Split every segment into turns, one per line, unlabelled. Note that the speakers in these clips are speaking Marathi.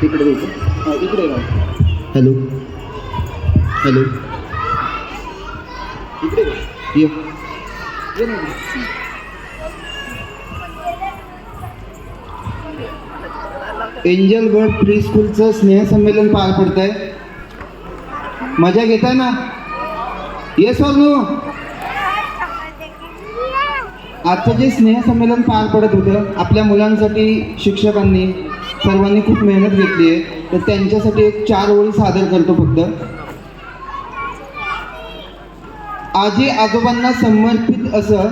इकडे द्यायचं इकडे
हॅलो हॅलो
इकडे
ये
ये ना
एंजल बर्ड प्री स्कूलचं स्नेहसंमेलन पार पडत आहे. मजा घेताय ना? येस और नो? आजचं जे स्नेहसंमेलन पार पडत होतं आपल्या मुलांसाठी शिक्षकांनी सर्वांनी खूप मेहनत घेतली आहे, तर त्यांच्यासाठी एक 4 ओळी सादर करतो फक्त. आजी आजोबांना समर्पित असं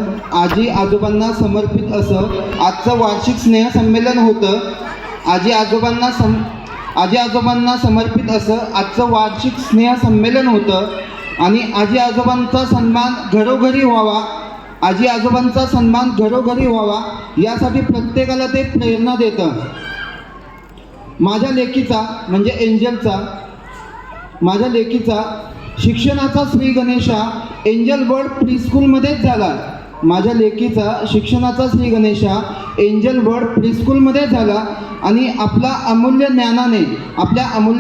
आजचं वार्षिक स्नेहसंमेलन होतं. आजी आजोबांना समर्पित असं आजचं वार्षिक स्नेहसंमेलन होतं आणि आजी आजोबांचा सन्मान घरोघरी व्हावा यासाठी प्रत्येकाला ते प्रेरणा देतं. माझ्या लेकीचा शिक्षणाचा Shri Ganesha angel bird pre स्कूलमध्येच झाला. माझ्या लेकीचा शिक्षणाचा Shri Ganesha angel bird pre स्कूलमध्ये झाला आणि आपल्या अमूल्य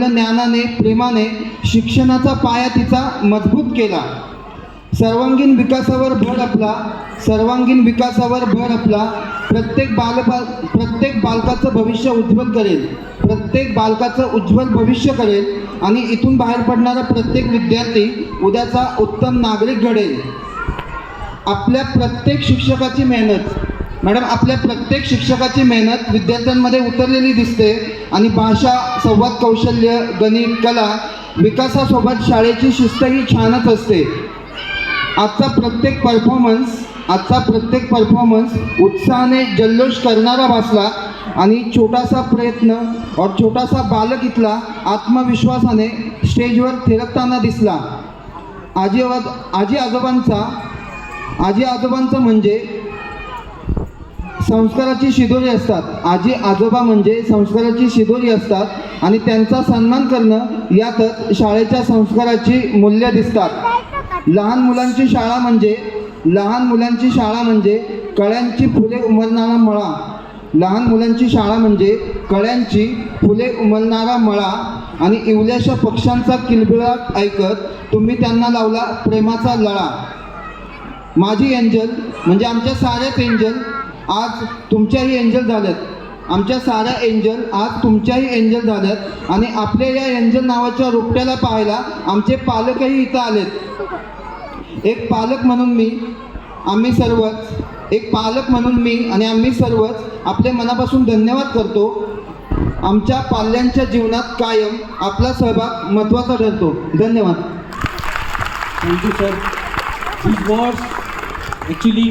ज्ञानाने प्रेमाने शिक्षणाचा पाया तिचा मजबूत केला. सर्वांगीण विकासावर भर आपला प्रत्येक बालकाचं भविष्य उज्ज्वल भविष्य करेल आणि इथून बाहेर पडणारा प्रत्येक विद्यार्थी उद्याचा उत्तम नागरिक घडेल. आपल्या प्रत्येक शिक्षकाची मेहनत विद्यार्थ्यांमध्ये उतरलेली दिसते आणि भाषा, संवाद कौशल्य, गणित, कला विकासासोबत शाळेची शिस्तही छानच असते. आजचा प्रत्येक परफॉर्मन्स उत्साहाने जल्लोष करणारा भासला आणि छोटासा बालक इथला आत्मविश्वासाने स्टेजवर थिरकताना दिसला. आजी आजोबांचं म्हणजे संस्काराची शिदोरी असतात. आजी आजोबा म्हणजे संस्काराची शिदोरी असतात आणि त्यांचा सन्मान करणं यातच शाळेच्या संस्काराची मूल्य दिसतात. लहान मुलांची शाळा म्हणजे कळ्यांची फुले उमलणारा मळा आणि इवल्याशा पक्ष्यांचा किलबिलाट ऐकत तुम्ही त्यांना लावला प्रेमाचा लळा. माझी एंजल म्हणजे आमच्या साऱ्याच एंजल आज तुमच्याही एंजल झाल्यात. आणि आपल्या या एंजल नावाच्या रोपट्याला पाहायला आमचे पालकही इथं आलेत. एक पालक म्हणून मी आणि आम्ही सर्वच आपले मनापासून धन्यवाद करतो. आमच्या पाल्यांच्या जीवनात कायम आपला सहभाग महत्त्वाचा ठरतो. धन्यवाद.
Thank you sir. These words actually